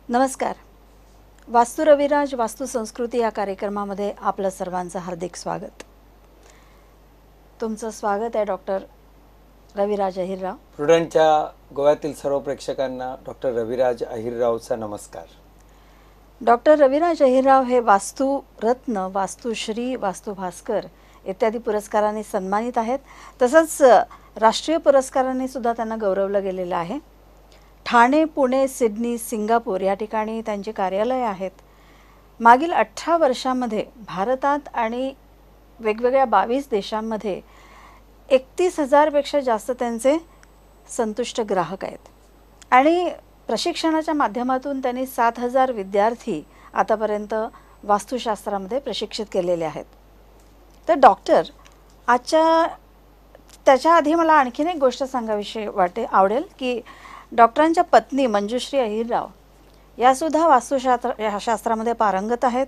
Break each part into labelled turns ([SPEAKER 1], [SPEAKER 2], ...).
[SPEAKER 1] नमस्कार. वास्तू रविराज वास्तू संस्कृती या कार्यक्रमामध्ये आपलं सर्वांचं हार्दिक स्वागत. तुमचं स्वागत आहे डॉक्टर रविराज अहिरराव.
[SPEAKER 2] प्रुडंटच्या गोव्यातील सर्व प्रेक्षकांना डॉक्टर रविराज अहिररावचा नमस्कार.
[SPEAKER 1] डॉक्टर रविराज अहिरराव हे वास्तू रत्न, वास्तुश्री, वास्तू भास्कर इत्यादी पुरस्कारांनी सन्मानित आहेत. तसंच राष्ट्रीय पुरस्कारांनी सुद्धा त्यांना गौरवलं गेलेलं आहे. ठाणे, पुणे, सिडनी, सिंगापूर या ठिकाणी त्यांची कार्यालये आहेत. मागील 18 वर्षांमध्ये भारतात आणि वेगवेगळ्या 22 देशांमध्ये 31,000 पेक्षा जास्त त्यांचे संतुष्ट ग्राहक आहेत आणि प्रशिक्षणाच्या माध्यमातून त्यांनी 7,000 विद्यार्थी आतापर्यंत वास्तुशास्त्रामध्ये प्रशिक्षित केलेले आहेत. तर डॉक्टर, त्याच्या आधी मला आणखीन एक गोष्ट सांगावीशी आवडेल की डॉक्टरांच्या पत्नी मंजुश्री अहिरराव यासुद्धा वास्तुशास्त्रामध्ये पारंगत आहेत.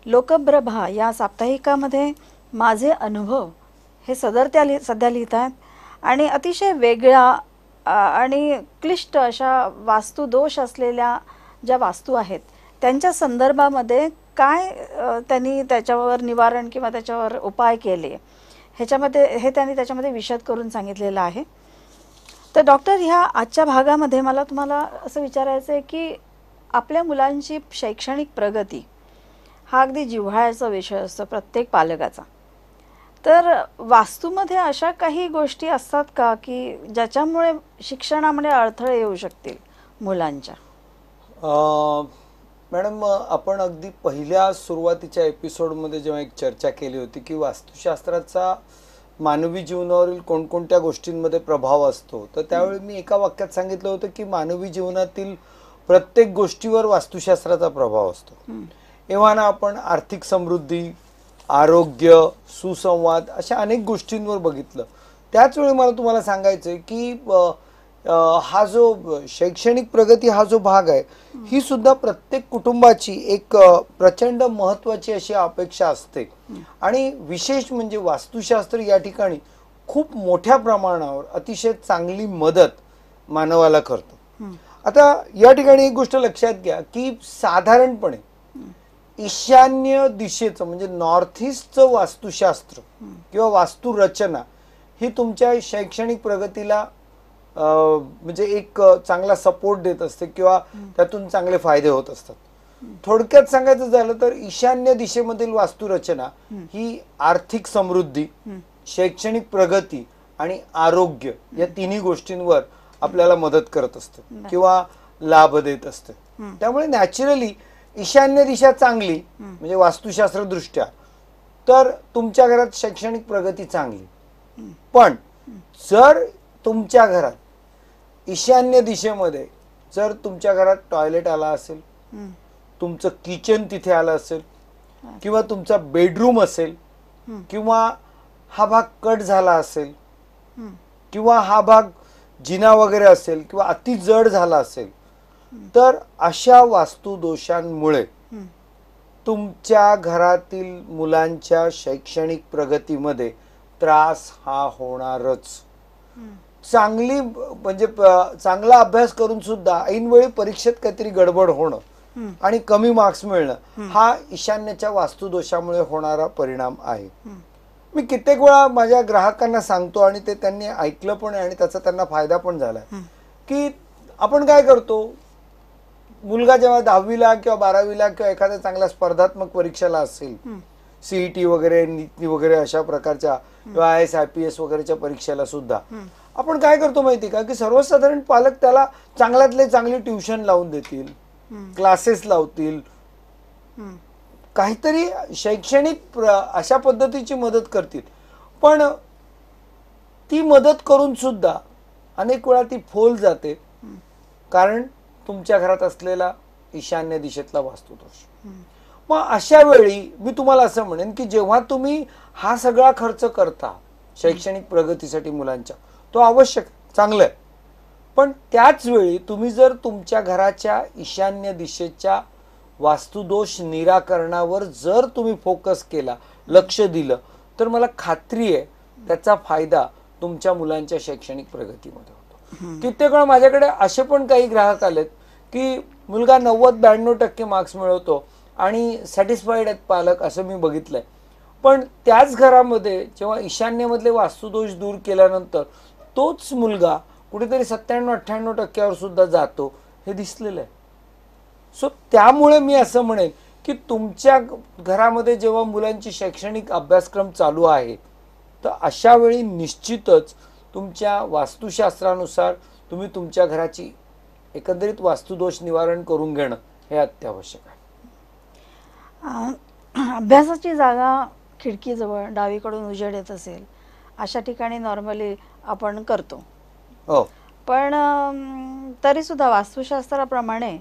[SPEAKER 1] लोकप्रभा या साप्ताहिकामध्ये माझे अनुभव हे सध्या लिहित आहेत आणि अतिशय वेगळ्या आणि क्लिष्ट अशा वास्तुदोष असलेल्या ज्या वास्तू आहेत त्यांच्या संदर्भामध्ये काय त्यांनी त्याच्यावर निवारण किंवा त्याच्यावर उपाय केले त्यांनी त्याच्यामध्ये विशद करून सांगितलेलं आहे. तर डॉक्टर, ह्या आजच्या भागामध्ये मला तुम्हाला असं विचारायचं आहे की आपल्या मुलांची शैक्षणिक प्रगती हा अगदी जिव्हाळ्याचा विषय असतो प्रत्येक पालकाचा. तर वास्तूमध्ये अशा काही गोष्टी असतात का की ज्याच्यामुळे शिक्षणामध्ये अडथळे येऊ शकतील मुलांच्या?
[SPEAKER 2] मॅडम, आपण अगदी पहिल्या सुरुवातीच्या एपिसोडमध्ये जेव्हा एक चर्चा केली होती की वास्तुशास्त्राचा मानवी जीवनावरील कोणकोणत्या गोष्टींमध्ये प्रभाव असतो, तर त्यावेळी मी एका वाक्यात सांगितलं होतं की मानवी जीवनातील प्रत्येक गोष्टीवर वास्तुशास्त्राचा प्रभाव असतो. एव्हाना आपण आर्थिक समृद्धी, आरोग्य, सुसंवाद अशा अनेक गोष्टींवर बघितलं. त्याच वेळी मला तुम्हाला सांगायचं आहे की हा जो शैक्षणिक प्रगती हा जो भाग आहे ही सुद्धा प्रत्येक कुटुंबाची एक प्रचंड महत्त्वाची अशी अपेक्षा असते. आणि विशेष म्हणजे वास्तुशास्त्र या ठिकाणी खूप मोठ्या प्रमाणावर अतिशय चांगली मदत मानवाला करतं. आता या ठिकाणी एक गोष्ट लक्षात घ्या की साधारणपणे ईशान्य दिशेचं म्हणजे नॉर्थ ईस्टचं वास्तुशास्त्र किंवा वास्तुरचना ही तुमच्या शैक्षणिक प्रगतीला म्हणजे एक चांगला सपोर्ट देत असते किंवा त्यातून चांगले फायदे होत असतात. थोडक्यात सांगायचं झालं तर ईशान्य दिशेमधील वास्तुरचना ही आर्थिक समृद्धी, शैक्षणिक प्रगती आणि आरोग्य या तिन्ही गोष्टींवर आपल्याला मदत करत असते किंवा लाभ देत असते. त्यामुळे नॅचरली ईशान्य दिशा चांगली म्हणजे वास्तुशास्त्र दृष्ट्या तर तुमच्या घरात शैक्षणिक प्रगती चांगली. पण जर तुमच्या घरात ईशान्य दिशेमध्ये जर तुमच्या घरात टॉयलेट आला असेल, तुमचं किचन तिथे आलं असेल किंवा तुमचा बेडरूम असेल किंवा हा भाग कट झाला असेल किंवा हा भाग जिना वगैरे असेल किंवा अति जड झाला असेल, तर अशा वास्तुदोषांमुळे तुमच्या घरातील मुलांच्या शैक्षणिक प्रगतीमध्ये त्रास हा होणारच. चांगली म्हणजे चांगला अभ्यास करून सुद्धा ऐनवेळी परीक्षेत काहीतरी गडबड होणं आणि कमी मार्क्स मिळणं हा ईशान्यच्या वास्तुदोषामुळे होणारा परिणाम आहे. मी कित्येक वेळा माझ्या ग्राहकांना सांगतो आणि ते त्यांनी ऐकलं पण आणि त्याचा त्यांना फायदा पण झालाय की आपण काय करतो, मुलगा जेव्हा 10वीला किंवा 12वीला किंवा एखाद्या चांगल्या स्पर्धात्मक परीक्षेला असेल, सीईटी वगैरे, नीट वगैरे अशा प्रकारच्या किंवा IAS IPS वगैरेच्या परीक्षेला सुद्धा आपण काय करतो माहिती का की सर्वसाधारण पालक त्याला चांगल्यातले चांगली ट्युशन लावून देतील, क्लासेस लावतील, काहीतरी शैक्षणिक अशा पद्धतीची मदत करतील. पण ती मदत करून सुद्धा अनेक वेळा ती फोल जाते कारण तुमच्या घरात असलेला ईशान्य दिशेतला वास्तुदोष. मग अशा वेळी मी तुम्हाला असं म्हणेन की जेव्हा तुम्ही हा सगळा खर्च करता शैक्षणिक प्रगतीसाठी मुलांच्या, तो आवश्यक चांगलं आहे, पण त्याच वेळी तुम्ही जर तुमच्या घराच्या ईशान्य दिशेच्या वास्तुदोष निराकरणावर जर तुम्ही फोकस केला, लक्ष दिलं, तर मला खात्री आहे त्याचा फायदा तुमच्या मुलांच्या शैक्षणिक प्रगतीमध्ये होतो. कित्येक वेळा माझ्याकडे असे पण काही ग्राहक आलेत की मुलगा 90-92% मार्क्स मिळवतो आणि सॅटिस्फाईड आहेत पालक, असं मी बघितलंय. पण त्याच घरामध्ये जेव्हा ईशान्येमधले वास्तुदोष दूर केल्यानंतर तोच मुलगा कुठेतरी 97-98% सुद्धा जातो, हे दिसलेलं आहे. सो त्यामुळे मी असं म्हणेन की तुमच्या घरामध्ये जेव्हा मुलांची शैक्षणिक अभ्यासक्रम चालू आहे, तर अशा वेळी निश्चितच तुमच्या वास्तुशास्त्रानुसार तुम्ही तुमच्या घराची एकंदरीत वास्तुदोष निवारण करून घेणं हे अत्यावश्यक आहे.
[SPEAKER 1] अभ्यासाची जागा खिडकीजवळ डावीकडून उजेड येत असेल अशा ठिकाणी नॉर्मली आपण करतो.
[SPEAKER 2] हो,
[SPEAKER 1] पण तरीसुद्धा वास्तुशास्त्राप्रमाणे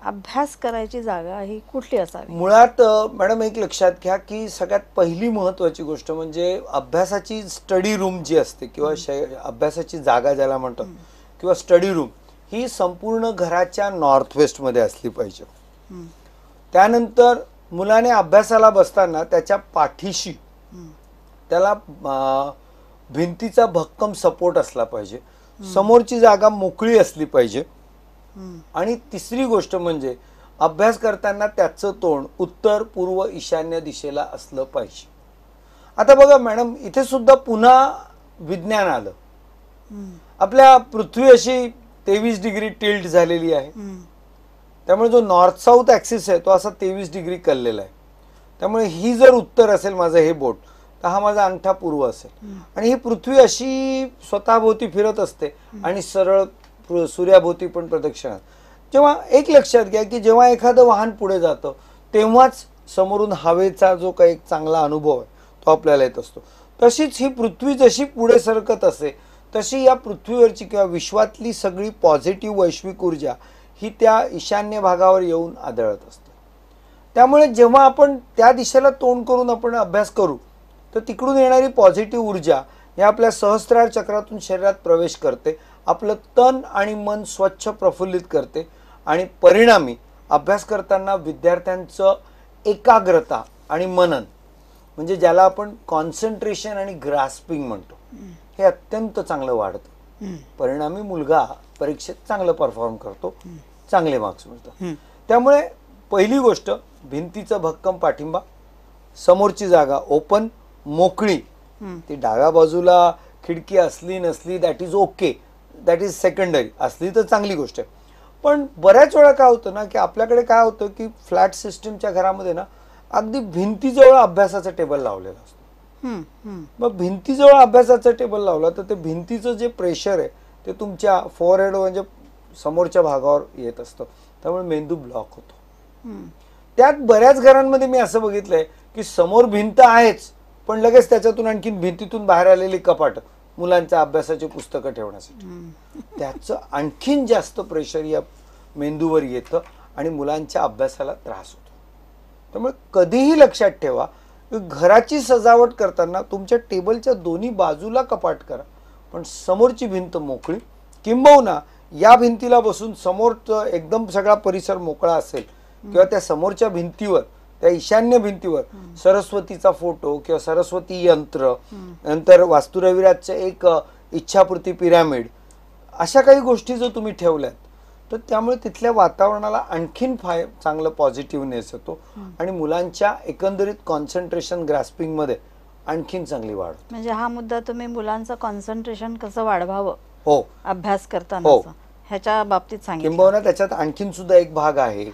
[SPEAKER 1] अभ्यास करायची जागा ही कुठली असावी?
[SPEAKER 2] मुळात मॅडम एक लक्षात घ्या की सगळ्यात पहिली महत्त्वाची गोष्ट म्हणजे अभ्यासाची स्टडी रूम जी असते किंवा अभ्यासाची जागा ज्याला म्हणतात किंवा स्टडी रूम, ही संपूर्ण घराच्या नॉर्थ वेस्टमध्ये असली पाहिजे. त्यानंतर मुलाने अभ्यासाला बसताना त्याच्या पाठीशी त्याला भिंतीचा भक्कम सपोर्ट असला पाहिजे. समोरची जागा मोकळी असली पाहिजे. आणि तिसरी गोष्ट म्हणजे अभ्यास करताना त्याचं तोंड उत्तर, पूर्व, ईशान्य दिशेला असलं पाहिजे. आता बघा मॅडम, इथे सुद्धा पुन्हा विज्ञान आलं. आपल्या पृथ्वी अशी 23 डिग्री टिल्ट झालेली आहे. त्यामुळे जो नॉर्थ साऊथ ऍक्सिस आहे तो असा 23 डिग्री कललेला आहे. त्यामुळे ही जर उत्तर असेल माझं हे बोट, तर हा माझा अंगठा पूर्व असेल. आणि ही पृथ्वी अशी स्वतःभोवती फिरत असते आणि सरळ सूर्याभोवती पण प्रदक्षिणा. जेव्हा एक लक्षात घ्या की जेव्हा एखादं वाहन पुढे जातं तेव्हाच समोरून हवेचा जो काही एक चांगला अनुभव आहे तो आपल्याला येत असतो. तशीच ही पृथ्वी जशी पुढे सरकत असते तशी या पृथ्वीवरची किंवा विश्वातली सगळी पॉझिटिव्ह वैश्विक ऊर्जा ही त्या ईशान्य भागावर येऊन आदळत असते. त्यामुळे जेव्हा आपण त्या दिशेला तोंड करून आपण अभ्यास करू तर तिकडून येणारी पॉझिटिव्ह ऊर्जा या आपल्या सहस्त्रार चक्रातून शरीरात प्रवेश करते, आपलं तन आणि मन स्वच्छ प्रफुल्लित करते आणि परिणामी अभ्यास करताना विद्यार्थ्यांचं एकाग्रता आणि मनन, म्हणजे ज्याला आपण कॉन्सन्ट्रेशन आणि ग्रास्पिंग म्हणतो, हे अत्यंत चांगलं वाढतं. परिणामी मुलगा परीक्षेत चांगलं परफॉर्म करतो, चांगले मार्क्स मिळतात. त्यामुळे पहिली गोष्ट भिंतीचं भक्कम पाठिंबा, समोरची जागा ओपन, मोकळी. ती डाव्या बाजूला खिडकी असली नसली that is okay, that is secondary. असली तर चांगली गोष्ट आहे. पण बऱ्याच वेळा काय होतं ना की आपल्याकडे काय होतं की फ्लॅट सिस्टमच्या घरामध्ये ना अगदी भिंतीजवळ अभ्यासाचा टेबल लावलेला असतो. मग भिंतीजवळ अभ्यासाचा टेबल लावला तर ते भिंतीचं जे प्रेशर आहे ते तुमच्या फोरहेड म्हणजे समोरच्या भागावर येत असतं. त्यामुळे मेंदू ब्लॉक होतो. त्यात बऱ्याच घरांमध्ये मी असं बघितलंय की समोर भिंत आहेच पण लगेच त्याच्यातून आणखीन भिंतीतून बाहेर आलेली कपाट मुलांच्या अभ्यासाची पुस्तकं ठेवण्यासाठी. त्याचं आणखीन जास्त प्रेशर या मेंदूवर येतं आणि मुलांच्या अभ्यासाला त्रास होतो. त्यामुळे कधीही लक्षात ठेवा की घराची सजावट करताना तुमच्या टेबलच्या दोन्ही बाजूला कपाट करा, पण समोरची भिंत मोकळी, किंबहुना या भिंतीला बसून समोर एकदम सगळा परिसर मोकळा असेल किंवा त्या समोरच्या भिंतीवर, त्या ईशान्य भिंतीवर सरस्वतीचा फोटो किंवा सरस्वती यंत्र, नंतर वास्तुरविराजचं एक इच्छापूर्ती पिरॅमिड, अशा काही गोष्टी जर तुम्ही ठेवल्यात तर त्यामुळे तिथल्या वातावरणाला आणखीन चांगलं पॉझिटिव्हनेस येतो आणि मुलांच्या एकंदरीत कॉन्सन्ट्रेशन ग्रास्पिंगमध्ये आणखीन चांगली वाढ.
[SPEAKER 1] म्हणजे हा मुद्दा तुम्ही मुलांचं कॉन्सन्ट्रेशन कसं वाढवावं
[SPEAKER 2] हो
[SPEAKER 1] अभ्यास करताना ह्याच्या बाबतीत सांगितलं.
[SPEAKER 2] किंबहुना त्याच्यात आणखीन सुद्धा एक भाग आहे,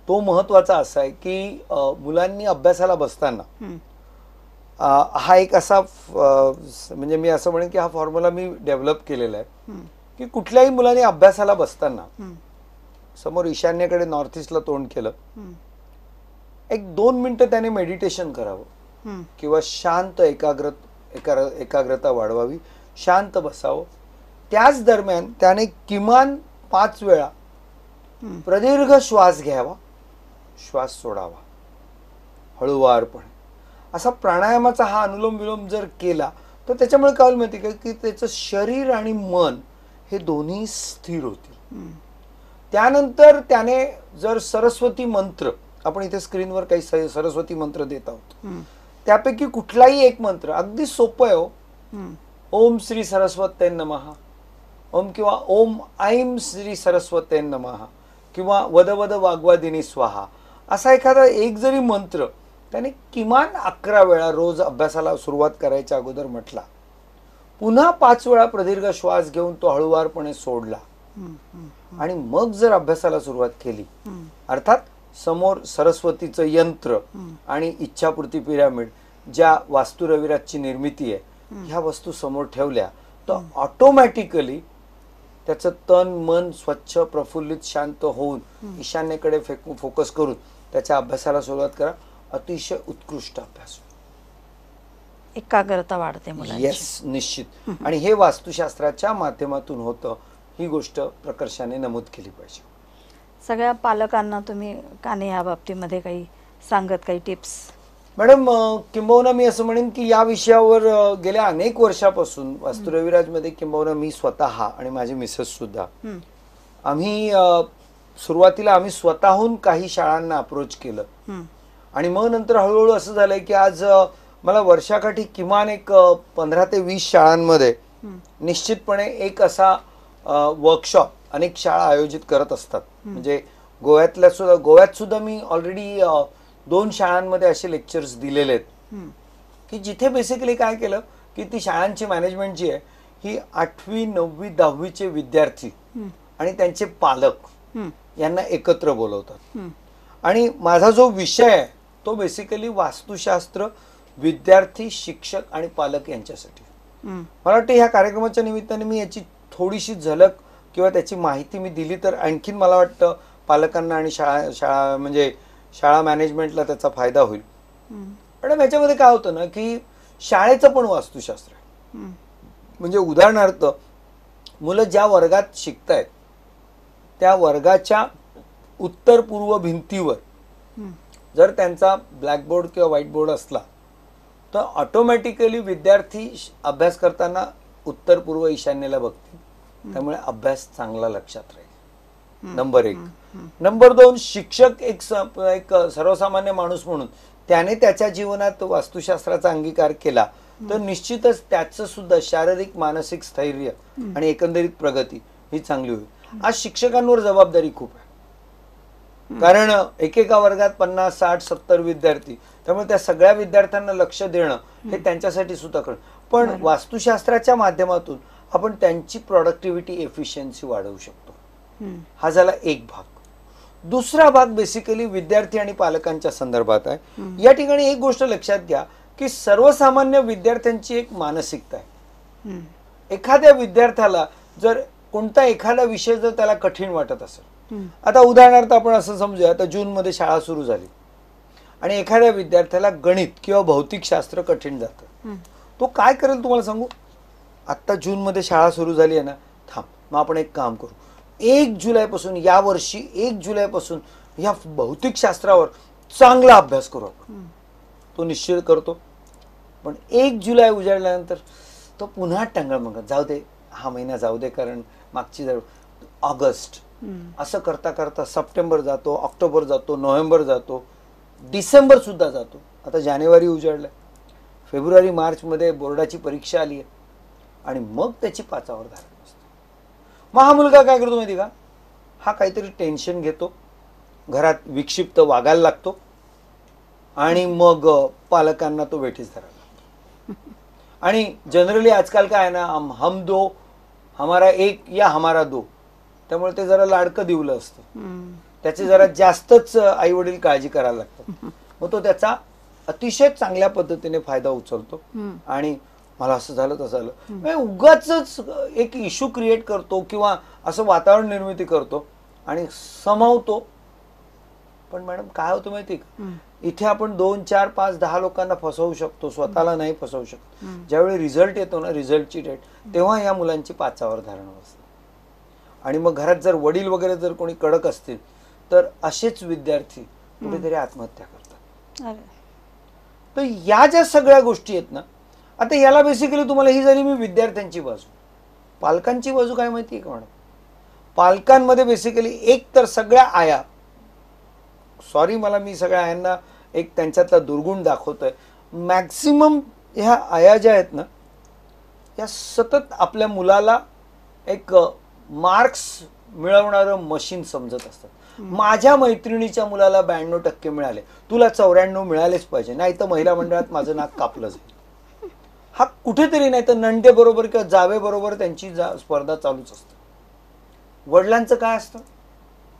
[SPEAKER 2] तो महत्वाचा असा आहे की मुलांनी अभ्यासाला बसताना हा एक असा म्हणजे मी असं म्हणेन की हा फॉर्म्युला मी डेव्हलप केलेला आहे की कुठल्याही मुलांनी अभ्यासाला बसताना समोर ईशान्येकडे नॉर्थ ईस्टला तोंड केलं, एक 2 मिनिटं त्याने मेडिटेशन करावं किंवा शांत एकाग्रता वाढवावी, शांत बसावं. त्याच दरम्यान त्याने किमान 5 वेळा प्रदीर्घ श्वास घ्यावा, श्वास सोडावा हळूवारपणे. असा प्राणायामाचा हा अनुलोम विलोम जर केला तर त्याच्यामुळे काय होईल माहिती का की त्याचं शरीर आणि मन हे दोन्ही स्थिर होतील. त्यानंतर त्याने जर सरस्वती मंत्र, आपण इथे स्क्रीनवर काही सरस्वती मंत्र देत आहोत, त्यापैकी कुठलाही एक मंत्र अगदी सोपं आहे हो. ओम श्री सरस्वते नमः, ओम किंवा ओम ऐं श्री सरस्वते नमः, किंवा वद वद वाग्वादिनी स्वाहा असा एखादा एक जरी मंत्र त्याने किमान 11 वेळा रोज अभ्यासाला सुरुवात करायच्या अगोदर म्हटला, पुन्हा 5 वेळा प्रदीर्घ श्वास घेऊन तो हळुवारपणे सोडला आणि मग जर अभ्यासाला सुरुवात केली, अर्थात समोर सरस्वतीचं यंत्र आणि इच्छापूर्ती पिरामिड ज्या वास्तू रविराजची निर्मिती आहे ह्या वस्तू समोर ठेवल्या, तर ऑटोमॅटिकली त्याचं तन मन स्वच्छ प्रफुल्लित शांत होऊन ईशान्येकडे फोकस करून त्याच्या अभ्यासाला सुरुवात करा. अतिशय उत्कृष्ट अभ्यास,
[SPEAKER 1] एकाग्रता वाढते मुलांची.
[SPEAKER 2] येस, निश्चित. आणि हे वास्तुशास्त्राच्या माध्यमातून होतं, ही गोष्ट प्रकर्षाने नमूद केली पाहिजे.
[SPEAKER 1] सगळ्या पालकांना तुम्ही काने या बाबतीमध्ये काही सांगत, काही टिप्स?
[SPEAKER 2] मॅडम, किंबहुना मी असं म्हणेन की या विषयावर गेल्या अनेक वर्षापासून वास्तू रविराजमध्ये किंबहुना मी स्वतः आणि माझे मिसेस सुद्धा आम्ही सुरुवातीला आम्ही स्वतःहून काही शाळांना अप्रोच केलं आणि मग नंतर हळूहळू असं झालंय की आज मला वर्षाकाठी किमान एक 15 ते 20 शाळांमध्ये निश्चितपणे एक असा वर्कशॉप अनेक शाळा आयोजित करत असतात. म्हणजे गोव्यात सुद्धा मी ऑलरेडी 2 शाळांमध्ये असे लेक्चर्स दिलेले आहेत की जिथे बेसिकली काय केलं की ती शाळांची मॅनेजमेंट जी आहे ही 8वी 9वी 10वीचे विद्यार्थी आणि त्यांचे पालक यांना एकत्र बोलवतात. आणि माझा जो विषय आहे तो बेसिकली वास्तुशास्त्र विद्यार्थी, शिक्षक आणि पालक यांच्यासाठी. मला वाटतं ह्या कार्यक्रमाच्या निमित्ताने मी याची थोडीशी झलक किंवा त्याची माहिती मी दिली तर आणखीन मला वाटतं पालकांना आणि शाळा मॅनेजमेंटला त्याचा फायदा होईल. पण याच्यामध्ये काय होतं ना की शाळेचं पण वास्तुशास्त्र आहे. म्हणजे उदाहरणार्थ मुलं ज्या वर्गात शिकतायत त्या वर्गाच्या उत्तर पूर्व भिंतीवर जर त्यांचा ब्लॅकबोर्ड किंवा व्हाईट बोर्ड असला तर ऑटोमॅटिकली विद्यार्थी अभ्यास करताना उत्तर पूर्व ईशान्येला बघतील, त्यामुळे अभ्यास चांगला लक्षात राहील. नंबर 1. नंबर 2, शिक्षक एक सर्वसामान्य माणूस म्हणून त्याने त्याच्या जीवनात वास्तुशास्त्राचा अंगीकार केला तर निश्चितच त्याचं सुद्धा शारीरिक मानसिक स्थैर्य आणि एकंदरीत प्रगती ही चांगली होईल. आज शिक्षकांवर जबाबदारी खूप आहे, कारण एकेका वर्गात 50, 60, 70 विद्यार्थी, त्यामुळे त्या सगळ्या विद्यार्थ्यांना लक्ष देणं हे त्यांच्यासाठी सुद्धा करणं. पण वास्तुशास्त्राच्या माध्यमातून आपण त्यांची प्रोडक्टिव्हिटी, एफिशियन्सी वाढवू शकतो. हा झाला एक भाग. दुसरा भाग बेसिकली विद्यार्थी आणि पालकांच्या संदर्भात आहे. या ठिकाणी एक गोष्ट लक्षात घ्या की सर्वसामान्य विद्यार्थ्यांची एक मानसिकता आहे. एखाद्या विद्यार्थ्याला जर कोणता एखादा विषय जर त्याला कठीण वाटत असेल, आता उदाहरणार्थ आपण असं समजूया, आता जून मध्ये शाळा सुरू झाली आणि एखाद्या विद्यार्थ्याला गणित किंवा भौतिकशास्त्र कठीण जातं, तो काय करेल तुम्हाला सांगू? आता जून मध्ये शाळा सुरू झाली आहे ना, थांब, मग आपण एक काम करू, 1 जुलैपासून, यावर्षी 1 जुलैपासून या भौतिकशास्त्रावर चांगला अभ्यास करू आपण. तो निश्चित करतो. पण 1 जुलै उजाडल्यानंतर तो पुन्हा टंगळमंगळ, जाऊ दे, हा महिना जाऊ दे, कारण मागची ऑगस्ट, असं करता करता सप्टेंबर जातो, ऑक्टोबर जातो, नोव्हेंबर जातो, डिसेंबर सुद्धा जातो. आता जानेवारी उजाडलाय, फेब्रुवारी मार्च मध्ये बोर्डाची परीक्षा आली आहे आणि मग त्याची पाचावर धारण असते. मग हा मुलगा काय करतो माहिती का? हा काहीतरी टेन्शन घेतो, घरात विक्षिप्त वागायला लागतो आणि मग पालकांना तो वेठीस धरायला लागतो. आणि जनरली आजकाल काय आहे ना, हम दो हमारा एक या हमारा दो, त्यामुळे ते जरा लाडकं दिवलं असतं, त्याचे जरा जास्तच आई वडील काळजी करायला लागतात. मग तो त्याचा अतिशय चांगल्या पद्धतीने फायदा उचलतो आणि मला असं झालं तसं झालं, उगाच एक इश्यू क्रिएट करतो किंवा असं वातावरण निर्मिती करतो आणि समावतो. पण मॅडम काय होतं माहिती का, इथे आपण 2, 4, 5, 10 लोकांना फसवू शकतो, स्वतःला नाही फसवू शकतो. ज्यावेळी रिझल्ट येतो ना, रिझल्टची डेट, तेव्हा या मुलांची पाचावर धारण असते. आणि मग घरात जर वडील वगैरे जर कोणी कडक असतील तर असेच विद्यार्थी कुठेतरी आत्महत्या करतात. तर या ज्या सगळ्या गोष्टी आहेत ना, आता याला बेसिकली तुम्हाला ही झाली मी विद्यार्थ्यांची बाजू. पालकांची बाजू काय माहिती आहे का मॅडम? पालकांमध्ये बेसिकली एक तर सगळ्या आया, सॉरी मला मी सगळ्या आयांना एक त्यांच्यातला दुर्गुण दाखवतोय, मॅक्सिमम ह्या आया ज्या आहेत ना, या सतत आपल्या मुलाला एक मार्क्स मिळवणारं मशीन समजत असतात. माझ्या मैत्रिणीच्या मुलाला 92% मिळाले, तुला 94 मिळालेच पाहिजे, नाही तर महिला मंडळात माझं नाक कापलं जाईल. हा कुठेतरी, नाही तर नंदे बरोबर किंवा जावे बरोबर त्यांची स्पर्धा चालूच असते. वडिलांचं काय असतं,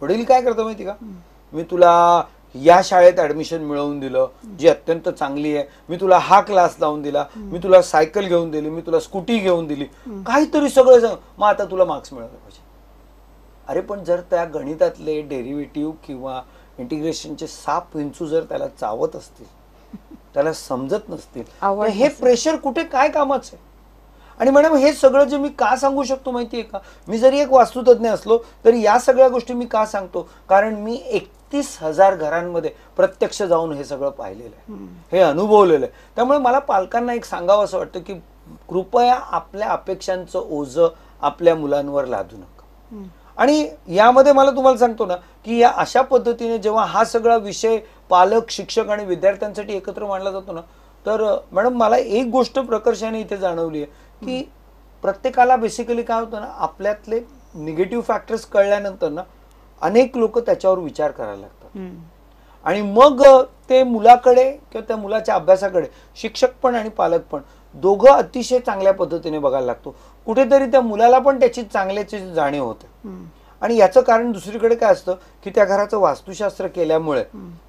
[SPEAKER 2] वडील काय करतो माहिती का, मी तुला या शाळेत ऍडमिशन मिळवून दिलं जी अत्यंत चांगली आहे, मी तुला हा क्लास लावून दिला, मी तुला सायकल घेऊन दिली, मी तुला स्कूटी घेऊन दिली, काहीतरी सगळं सांग, मग आता तुला मार्क्स मिळाले पाहिजे. अरे पण जर त्या गणितातले डेरिव्हेटिव्ह किंवा इंटिग्रेशनचे 7 विंचू जर त्याला चावत असतील, त्याला समजत नसतील, तर हे प्रेशर कुठे काय कामाचं आहे. आणि मॅडम हे सगळं जे मी का सांगू शकतो माहितीये का, मी जरी एक वास्तुतज्ञ असलो तरी या सगळ्या गोष्टी मी का सांगतो, कारण मी 31,000 घरांमध्ये प्रत्यक्ष जाऊन हे सगळं पाहिलेलं आहे, हे अनुभवलेलं आहे. त्यामुळे मला पालकांना एक सांगावं असं वाटतं की कृपया आपल्या अपेक्षांचं ओझं आपल्या मुलांवर लादू नका. आणि यामध्ये मला तुम्हाला सांगतो ना की या अशा पद्धतीने जेव्हा हा सगळा विषय पालक, शिक्षक आणि विद्यार्थ्यांसाठी एकत्र मांडला जातो ना, तर मॅडम मला एक गोष्ट प्रकर्षाने इथे जाणवली आहे की प्रत्येकाला बेसिकली काय होतं ना, आपल्यातले निगेटिव्ह फॅक्टर्स कळल्यानंतर ना अनेक लोक त्याच्यावर विचार करायला लागतात. आणि मग ते मुलाकडे किंवा त्या मुलाच्या अभ्यासाकडे शिक्षक पण आणि पालक पण दोघं अतिशय चांगल्या पद्धतीने बघायला लागतो. कुठेतरी त्या मुलाला पण त्याची चांगल्याची जाणीव होते. आणि याचं कारण दुसरीकडे काय असतं की त्या घराचं वास्तुशास्त्र केल्यामुळे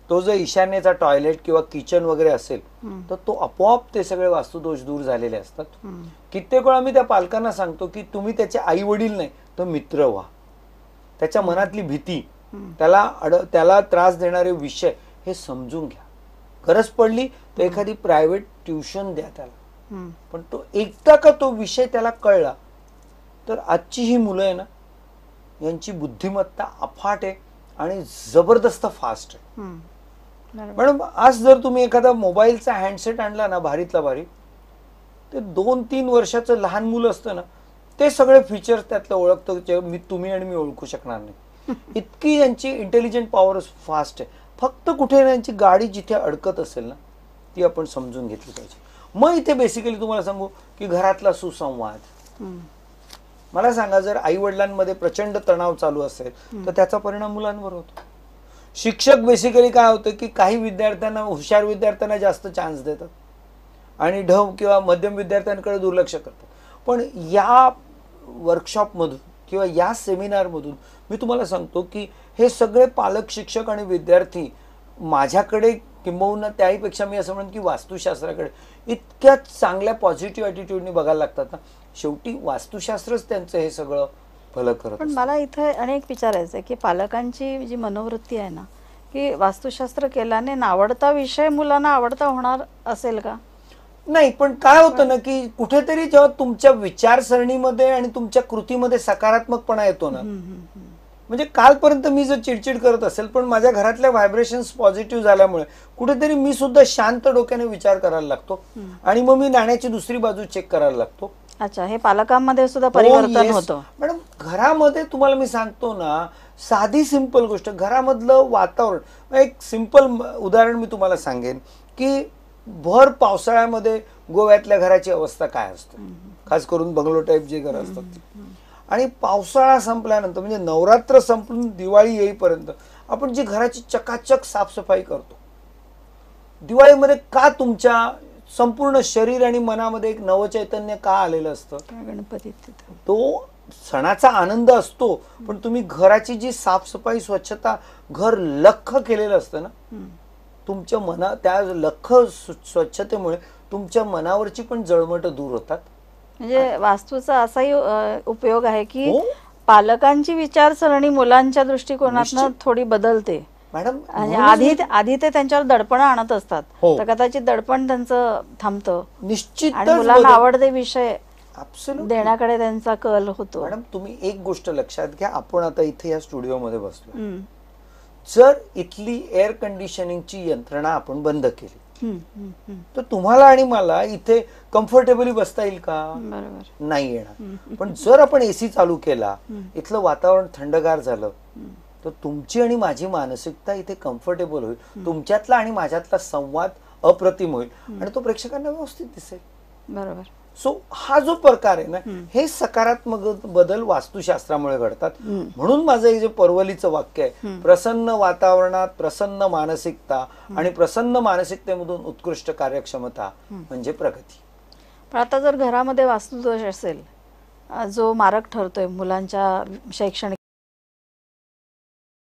[SPEAKER 2] तो जर ईशान्येचा टॉयलेट किंवा किचन वगैरे असेल तर तो आपोआप ते सगळे वास्तुदोष दूर झालेले असतात. कित्येक वेळा मी त्या पालकांना सांगतो की तुम्ही त्याचे आई वडील नाही तर मित्र व्हा. त्याच्या मनातली भीती, त्याला त्रास देणारे विषय हे समजून घ्या. गरज पडली तर एखादी प्रायव्हेट ट्युशन द्या त्याला. पण तो एकदा का तो विषय त्याला कळला तर आजची ही मुलं आहे ना, यांची बुद्धिमत्ता अफाट आहे आणि जबरदस्त फास्ट आहे. मॅडम आज जर तुम्ही एखादा मोबाईलचा हँडसेट आणला ना भारीतला भारी, ते 2-3 वर्षाचं लहान मुलं असतं ना, ते सगळे फीचर्स त्यातलं ओळखतं जे तुम्ही आणि मी ओळखू शकणार नाही. इतकी यांची इंटेलिजंट पॉवर फास्ट आहे. फक्त कुठे यांची गाडी जिथे अडकत असेल ना ती आपण समजून घेतली पाहिजे. मग इथे बेसिकली तुम्हाला सांगू की घरातला सुसंवाद. मला सांगा, जर आई वडिलांमध्ये प्रचंड तणाव चालू असेल तर त्याचा परिणाम मुलांवर होतो. शिक्षक बेसिकली काय होतं की काही विद्यार्थ्यांना, हुशार विद्यार्थ्यांना जास्त चान्स देतात आणि ढव किंवा मध्यम विद्यार्थ्यांकडे दुर्लक्ष करतात. पण या वर्कशॉपमधून किंवा या सेमिनारमधून मी तुम्हाला सांगतो की हे सगळे पालक, शिक्षक आणि विद्यार्थी माझ्याकडे किंबहुना त्याहीपेक्षा मी असं म्हणेन की वास्तुशास्त्राकडे इतक्या चांगल्या पॉझिटिव्ह ॲटिट्यूडने बघायला लागतात ना, शेवटी वास्तुशास्त्रच त्यांचं हे सगळं भलं करत.
[SPEAKER 1] पण मला इथे अनेक विचारायचं आहे की पालकांची जी मनोवृत्ती आहे ना, की वास्तुशास्त्र केल्याने नावडता विषय मुलांना आवडता होणार असेल का?
[SPEAKER 2] नाही, पण काय होतं ना की कुठेतरी जेव्हा तुमच्या विचारसरणीमध्ये आणि तुमच्या कृतीमध्ये सकारात्मकपणा येतो ना, म्हणजे कालपर्यंत मी जर चिडचिड करत असेल पण माझ्या घरातल्या व्हायब्रेशन्स पॉझिटिव्ह झाल्यामुळे कुठेतरी मी सुद्धा शांत डोक्याने विचार करायला लागतो आणि मग मी नाण्याची दुसरी बाजू चेक करायला लागतो.
[SPEAKER 1] अच्छा, हे पालकांमध्ये सुद्धा परिवर्तन होतं.
[SPEAKER 2] मॅडम घरामध्ये तुम्हाला मी सांगतो ना, साधी सिंपल गोष्ट, घरामधलं वातावरण. एक सिंपल उदाहरण मी तुम्हाला सांगेन की भर पावसाळ्यामध्ये गोव्यातल्या घराची अवस्था काय असते, खास करून बंगलो टाईप जे घर असतात. आणि पावसाळा संपल्यानंतर म्हणजे नवरात्र संपून दिवाळी येईपर्यंत आपण जी घराची चकाचक साफसफाई करतो, दिवाळीमध्ये का तुमच्या संपूर्ण शरीर आणि मनामध्ये एक नवचैतन्य का आलेलं असतं?
[SPEAKER 1] गणपतीत
[SPEAKER 2] तो सणाचा आनंद असतो, पण तुम्ही घराची जी साफसफाई, स्वच्छता, घर लख्ख केलेलं असतं ना, तुमच्या त्या लख्ख स्वच्छतेमुळे तुमच्या मनावरची पण जळमट दूर होतात.
[SPEAKER 1] म्हणजे वास्तूचा असाही उपयोग आहे की पालकांची विचारसरणी मुलांच्या दृष्टिकोनातून थोडी बदलते. मॅडम आधी ते त्यांच्यावर दडपण आणत असतात, तर कदाचित दडपण त्यांचं थांबतं निश्चित आणि मुलांना आवडते विषय देण्याकडे त्यांचा कल होतो.
[SPEAKER 2] मॅडम तुम्ही एक गोष्ट लक्षात घ्या, आपण आता इथे या स्टुडिओमध्ये बसलो, जर इथली एअर कंडिशनिंगची यंत्रणा आपण बंद केली तर तुम्हाला आणि मला इथे कम्फर्टेबली बसता येईल का? नाही येणार. पण जर आपण एसी चालू केला, इथलं वातावरण थंडगार झालं, तर तुमची आणि माझी मानसिकता इथे कम्फर्टेबल होईल, तुमच्यातला आणि माझ्यातला संवाद अप्रतिम होईल आणि तो प्रेक्षकांना व्यवस्थित दिसेल.
[SPEAKER 1] बरोबर.
[SPEAKER 2] सो हा जो प्रकार आहे ना, हे सकारात्मक बदल वास्तुशास्त्रामुळे घडतात. म्हणून माझं हे जे परवलीचं वाक्य आहे, प्रसन्न वातावरणात प्रसन्न मानसिकता आणि प्रसन्न मानसिकतेमधून उत्कृष्ट कार्यक्षमता म्हणजे प्रगती.
[SPEAKER 1] पण आता जर घरामध्ये वास्तुदोष असेल जो मारक ठरतोय मुलांच्या शैक्षणिक